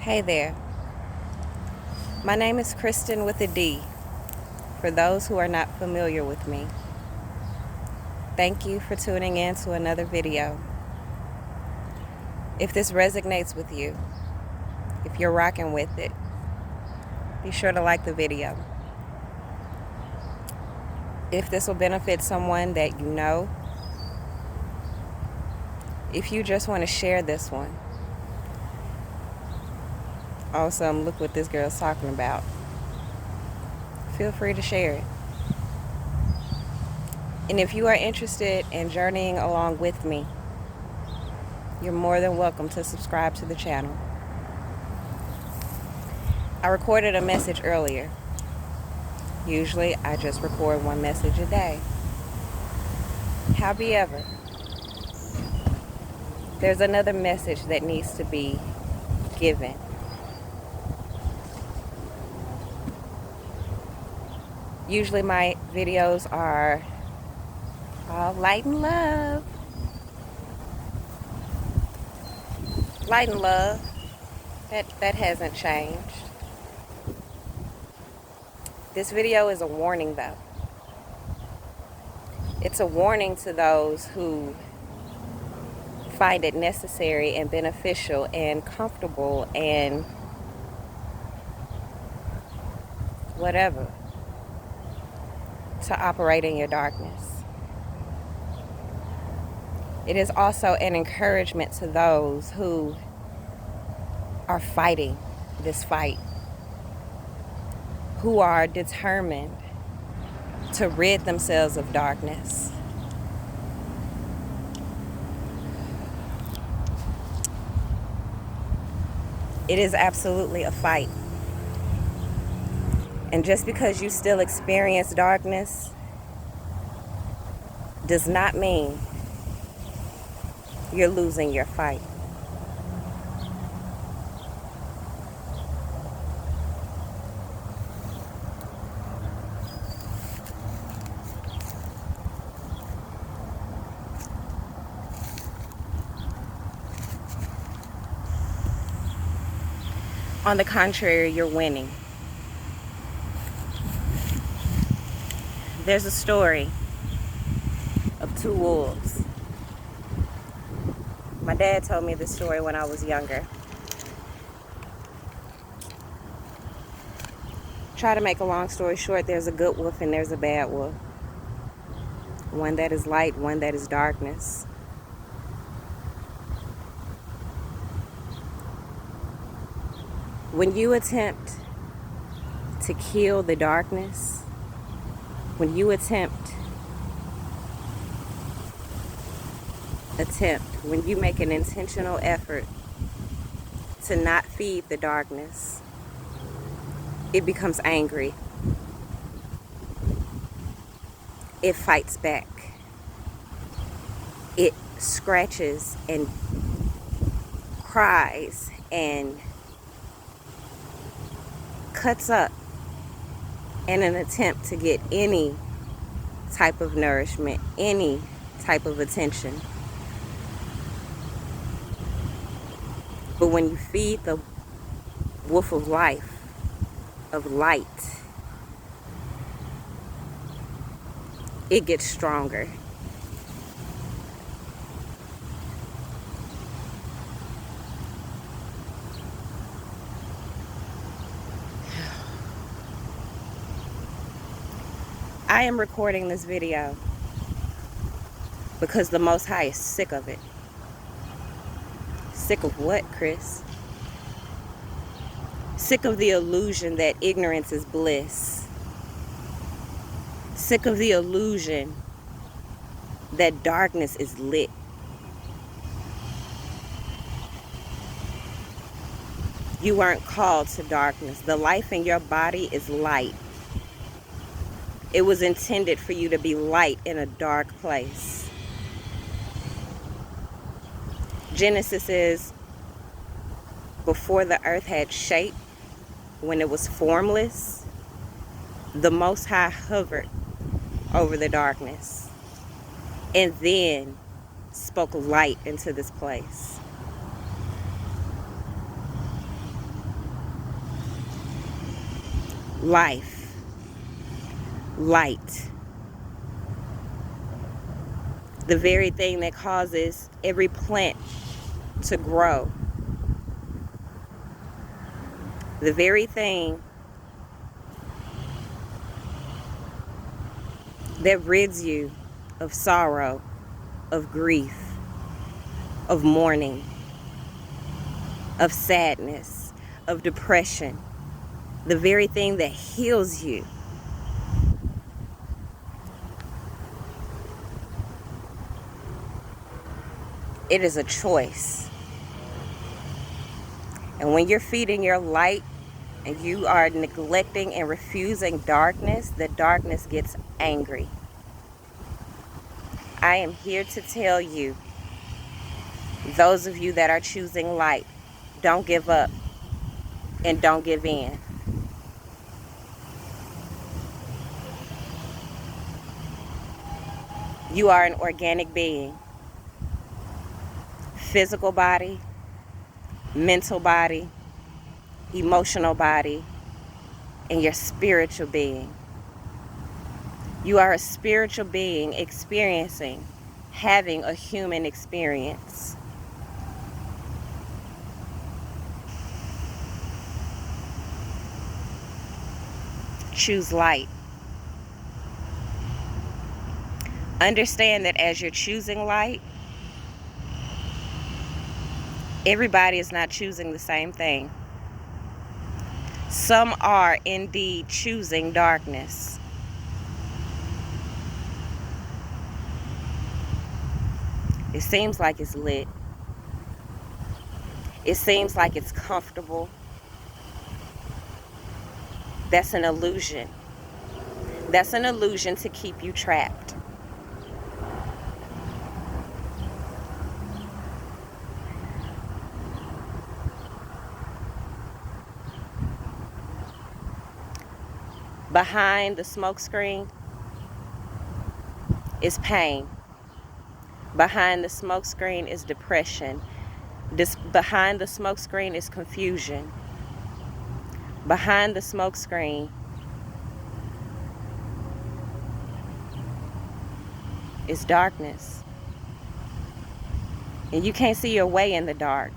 Hey there, my name is Kristen with a D, for those who are not familiar with me. Thank you for tuning in to another video. If this resonates with you, if you're rocking with it, be sure to like the video. If this will benefit someone that you know, if you just want to share this one. Awesome, look what this girl's talking about. Feel free to share it. And if you are interested in journeying along with me, you're more than welcome to subscribe to the channel. I recorded a message earlier. Usually I just record one message a day. However, there's another message that needs to be given. Usually my videos are all light and love. Light and love. That hasn't changed. This video is a warning though. It's a warning to those who find it necessary and beneficial and comfortable and whatever to operate in your darkness. It is also an encouragement to those who are fighting this fight, who are determined to rid themselves of darkness. It is absolutely a fight. And just because you still experience darkness does not mean you're losing your fight. On the contrary, you're winning. There's a story of two wolves. My dad told me this story when I was younger. Try to make a long story short, there's a good wolf and there's a bad wolf. One that is light, one that is darkness. When you attempt to kill the darkness, when you when you make an intentional effort to not feed the darkness, it becomes angry. It fights back. It scratches and cries and cuts up in an attempt to get any type of nourishment, any type of attention. But when you feed the wolf of life, of light, it gets stronger. I am recording this video because the Most High is sick of it. Sick of what, Chris? Sick of the illusion that ignorance is bliss. Sick of the illusion that darkness is lit. You weren't called to darkness. The life in your body is light. It was intended for you to be light in a dark place. Genesis is before the earth had shape, when it was formless, the Most High hovered over the darkness and then spoke light into this place. life, light. The very thing that causes every plant to grow. The very thing that rids you of sorrow, of grief, of mourning, of sadness, of depression. The very thing that heals you. It is a choice. And when you're feeding your light and you are neglecting and refusing darkness, the darkness gets angry. I am here to tell you, those of you that are choosing light, don't give up and don't give in. You are an organic being. Physical body, mental body, emotional body, and your spiritual being. You are a spiritual being experiencing, having a human experience. Choose light. Understand that as you're choosing light, everybody is not choosing the same thing. Some are indeed choosing darkness. It seems like it's lit. It seems like it's comfortable. That's an illusion. That's an illusion to keep you trapped. Behind the smoke screen is pain. Behind the smoke screen is depression. Behind the smoke screen is confusion. Behind the smoke screen is darkness. And you can't see your way in the dark.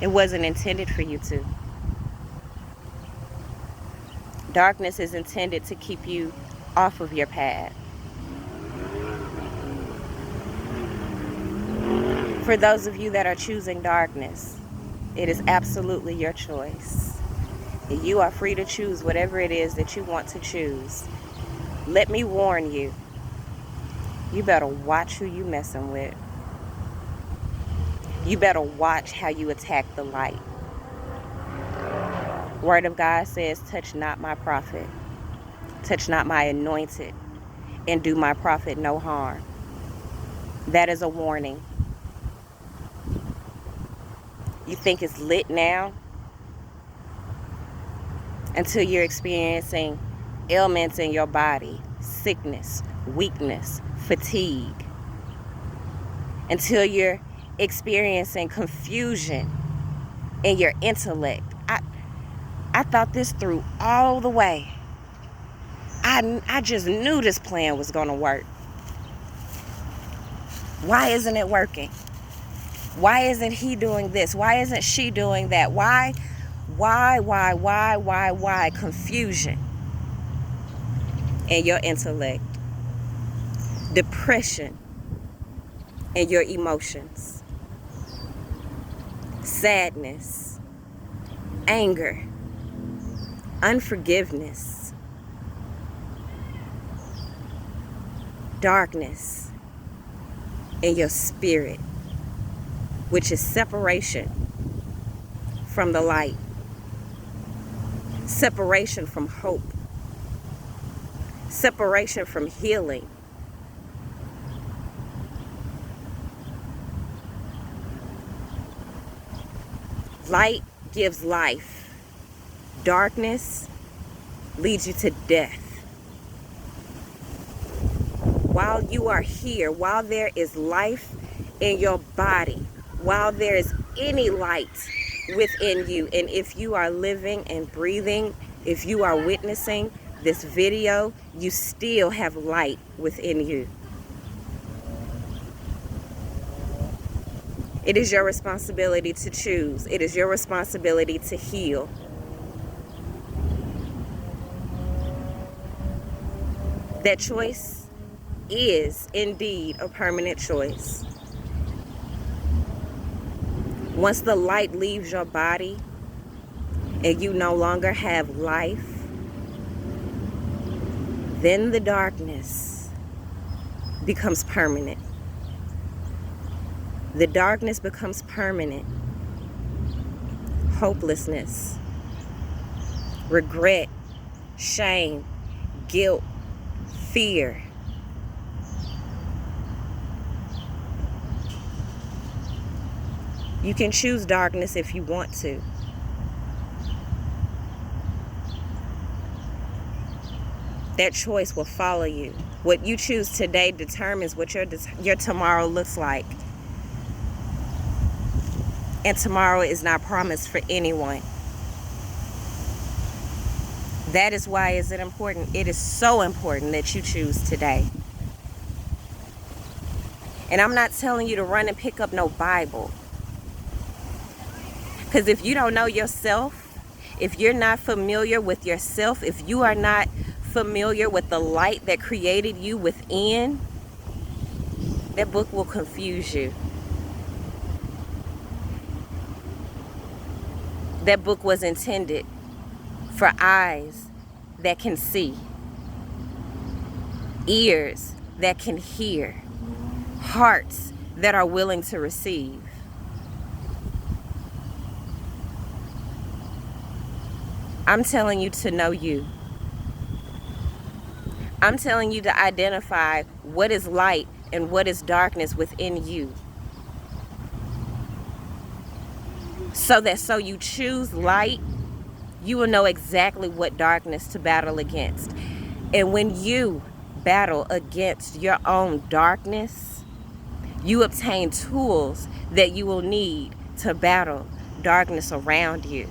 It wasn't intended for you to. Darkness is intended to keep you off of your path. For those of you that are choosing darkness, it is absolutely your choice. You are free to choose whatever it is that you want to choose. Let me warn you, you better watch who you messing with. You better watch how you attack the light. Word of God says, touch not my prophet, touch not my anointed, and do my prophet no harm. That is a warning. You think it's lit now until you're experiencing ailments in your body, sickness, weakness, fatigue. Until you're experiencing confusion in your intellect. I thought this through all the way. I just knew this plan was going to work. Why isn't it working? Why isn't he doing this? Why isn't she doing that? Why? Confusion in your intellect. Depression in your emotions. Sadness. Anger. Unforgiveness. Darkness in your spirit, which is separation from the light, separation from hope, separation from healing. Light gives life. Darkness leads you to death. While you are here, while there is life in your body, while there is any light within you. And if you are living and breathing, if you are witnessing this video, you still have light within you. It is your responsibility to choose. It is your responsibility to heal. That choice is indeed a permanent choice. Once the light leaves your body and you no longer have life, then the darkness becomes permanent. The darkness becomes permanent. Hopelessness, regret, shame, guilt, fear. You can choose darkness if you want to. That choice will follow you. What you choose today determines what your tomorrow looks like. And tomorrow is not promised for anyone. That is why is it important. It is so important that you choose today. And I'm not telling you to run and pick up no Bible. Because if you don't know yourself, if you're not familiar with yourself, if you are not familiar with the light that created you within, that book will confuse you. That book was intended for eyes that can see, ears that can hear, hearts that are willing to receive. I'm telling you to know you. I'm telling you to identify what is light and what is darkness within you. So you choose light, you will know exactly what darkness to battle against. And when you battle against your own darkness, you obtain tools that you will need to battle darkness around you.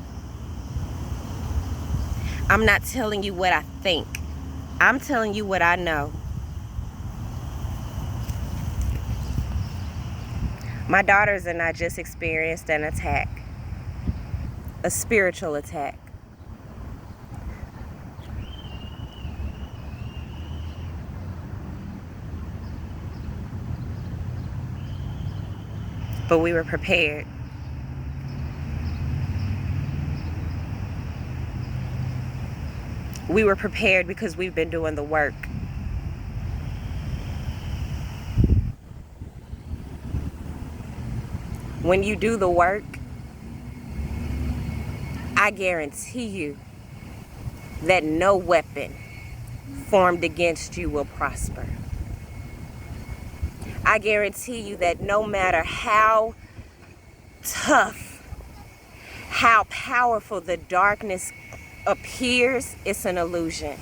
I'm not telling you what I think. I'm telling you what I know. My daughters and I just experienced an attack. A spiritual attack. But we were prepared. We were prepared because we've been doing the work. When you do the work, I guarantee you that no weapon formed against you will prosper. I guarantee you that no matter how tough, how powerful the darkness appears, it's an illusion.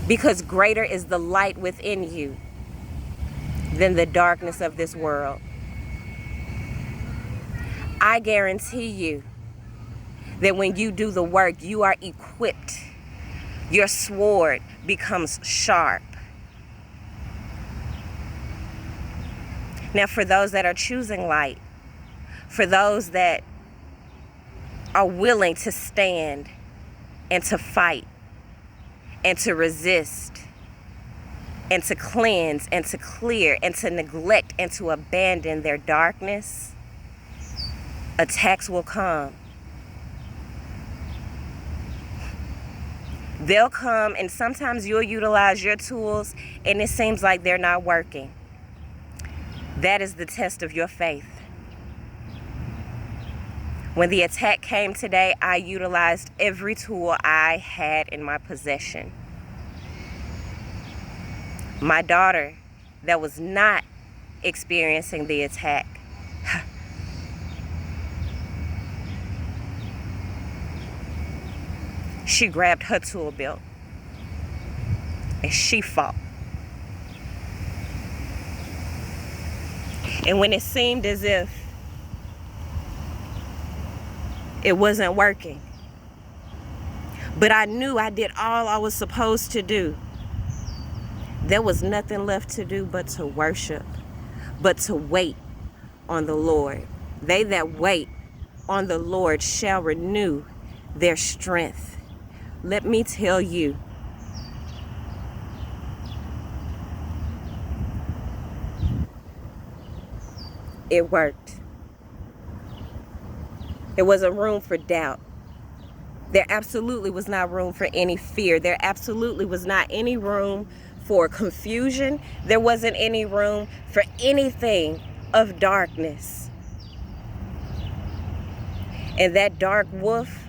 Because greater is the light within you than the darkness of this world. I guarantee you that when you do the work, you are equipped. Your sword becomes sharp. Now, for those that are choosing light, for those that are willing to stand and to fight and to resist and to cleanse and to clear and to neglect and to abandon their darkness, attacks will come. They'll come, and sometimes you'll utilize your tools and it seems like they're not working. That is the test of your faith. When the attack came today, I utilized every tool I had in my possession. My daughter that was not experiencing the attack, she grabbed her tool belt and she fought. And when it seemed as if It wasn't working. But I knew I did all I was supposed to do. There was nothing left to do but to worship, but to wait on the Lord. They that wait on the Lord shall renew their strength. Let me tell you, it worked. There wasn't room for doubt. There absolutely was not room for any fear. There absolutely was not any room for confusion. There wasn't any room for anything of darkness. And that dark wolf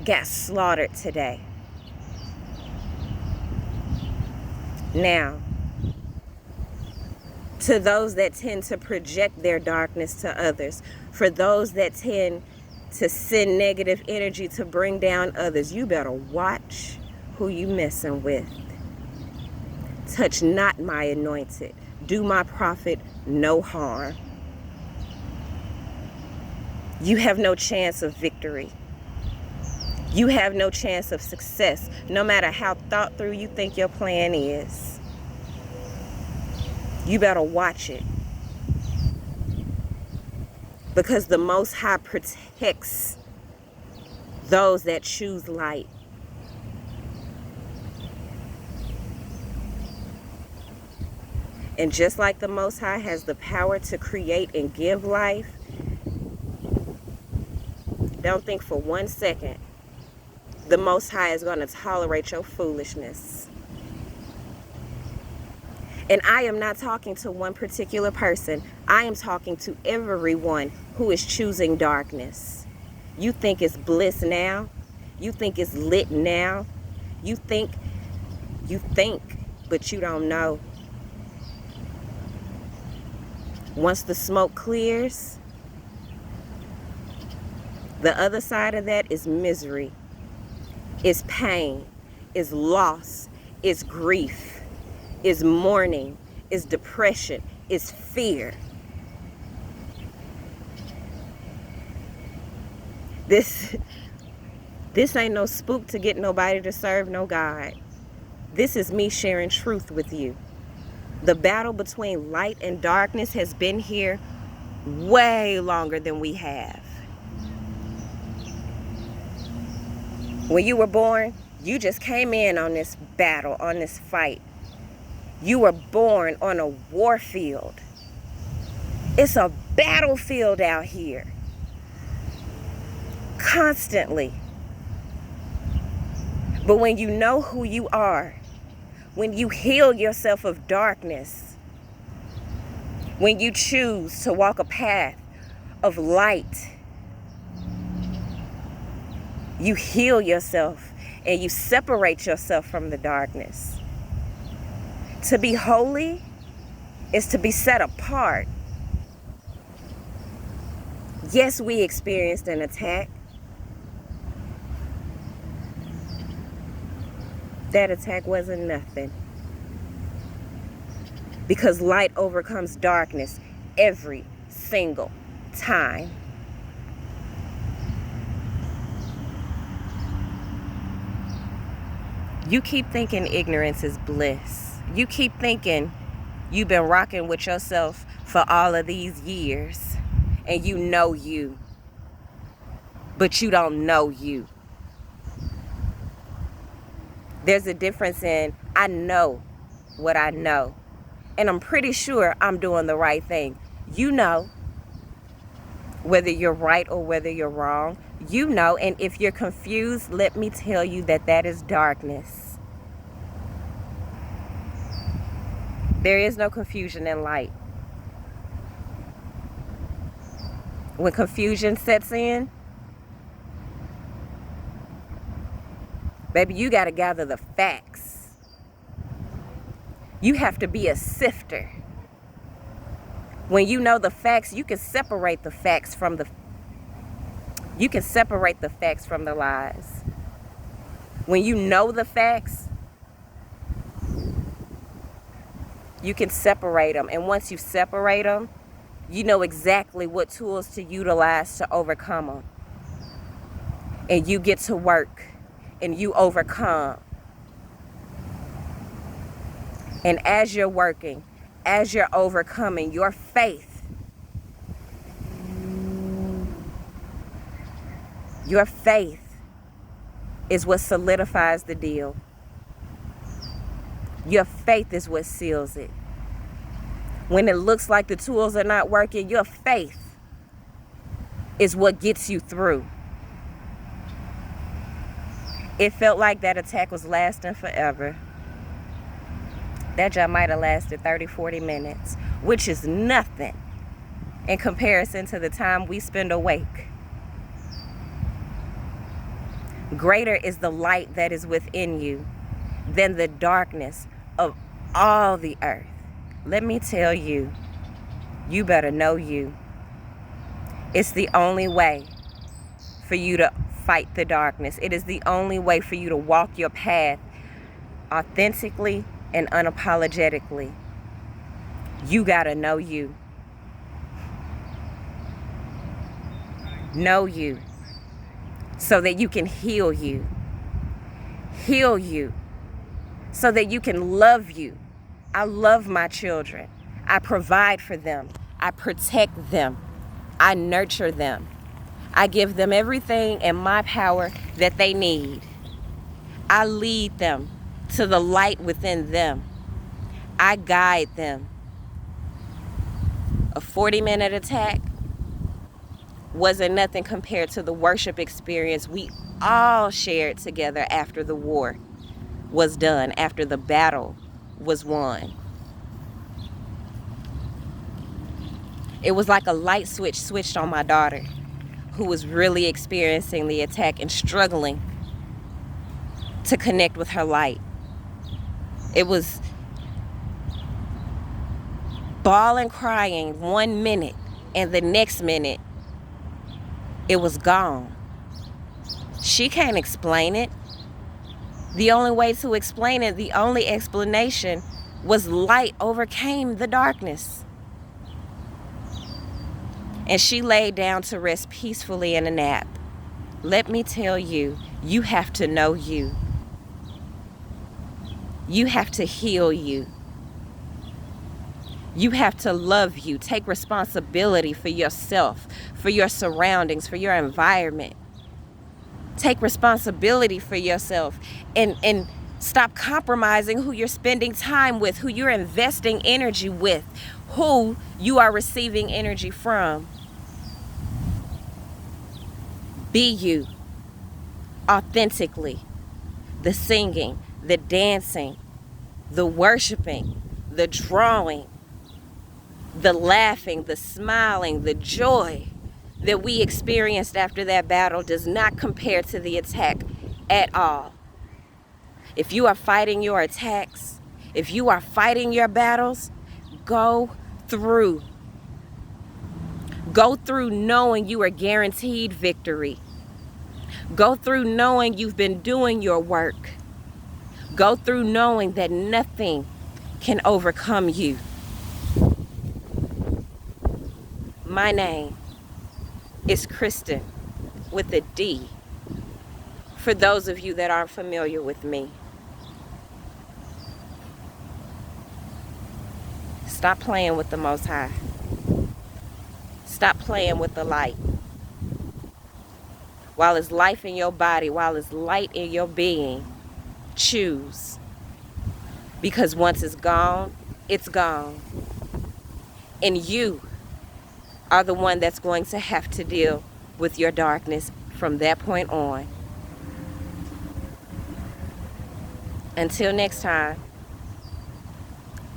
got slaughtered today. Now, to those that tend to project their darkness to others, for those that tend to send negative energy to bring down others, you better watch who you messing with. Touch not my anointed. Do my prophet no harm. You have no chance of victory. You have no chance of success, no matter how thought through you think your plan is. You better watch it. Because the Most High protects those that choose light. And just like the Most High has the power to create and give life, don't think for 1 second the Most High is going to tolerate your foolishness. And I am not talking to one particular person. I am talking to everyone who is choosing darkness. You think it's bliss now. You think it's lit now. You think, but you don't know. Once the smoke clears, the other side of that is misery, is pain, is loss, is grief, is mourning, is depression, is fear. This ain't no spook to get nobody to serve no God. This is me sharing truth with you. The battle between light and darkness has been here way longer than we have. When you were born, you just came in on this battle, on this fight. You were born on a war field. It's a battlefield out here. Constantly. But when you know who you are, when you heal yourself of darkness, when you choose to walk a path of light, you heal yourself and you separate yourself from the darkness. To be holy is to be set apart. Yes, we experienced an attack. That attack wasn't nothing. Because light overcomes darkness every single time. You keep thinking ignorance is bliss. You keep thinking you've been rocking with yourself for all of these years and you know you, but you don't know you. There's a difference in I know what I know, and I'm pretty sure I'm doing the right thing. You know whether you're right or whether you're wrong. You know, and if you're confused, let me tell you that that is darkness. There is no confusion in light. When confusion sets in, baby, you got to gather the facts. You have to be a sifter. When you know the facts, you can separate the facts from the lies. When you know the facts, you can separate them. And once you separate them, you know exactly what tools to utilize to overcome them. and you get to work and you overcome. And as you're working, as you're overcoming, your faith is what solidifies the deal. Your faith is what seals it. When it looks like the tools are not working, your faith is what gets you through. It felt like that attack was lasting forever. That job might have lasted 30, 40 minutes, which is nothing in comparison to the time we spend awake. Greater is the light that is within you than the darkness of all the earth. Let me tell you, you better know you. It's the only way for you to fight the darkness. It is the only way for you to walk your path authentically and unapologetically. You gotta know you. Know you so that you can heal you. Heal you so that you can love you. I love my children. I provide for them. I protect them. I nurture them. I give them everything in my power that they need. I lead them to the light within them. I guide them. A 40-minute attack wasn't nothing compared to the worship experience we all shared together after the war was done, after the battle was won. It was like a light switch switched on my daughter, who was really experiencing the attack and struggling to connect with her light. It was bawling, crying 1 minute, and the next minute it was gone. She can't explain it. The only way to explain it, the only explanation was light overcame the darkness. And she laid down to rest peacefully in a nap. Let me tell you, you have to know you. You have to heal you. You have to love you. Take responsibility for yourself, for your surroundings, for your environment. Take responsibility for yourself and stop compromising who you're spending time with, who you're investing energy with, who you are receiving energy from. Be you authentically. The singing, the dancing, the worshiping, the drawing, the laughing, the smiling, the joy that we experienced after that battle does not compare to the attack at all. If you are fighting your attacks, if you are fighting your battles, go through. Go through knowing you are guaranteed victory. Go through knowing you've been doing your work. Go through knowing that nothing can overcome you. My name is Kristen with a D, for those of you that aren't familiar with me. Stop playing with the Most High. Stop playing with the light. While it's life in your body, while it's light in your being, choose. Because once it's gone, it's gone. And you are the one that's going to have to deal with your darkness from that point on. Until next time,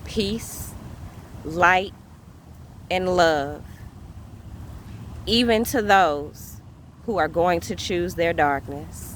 peace, light, and love, even to those who are going to choose their darkness.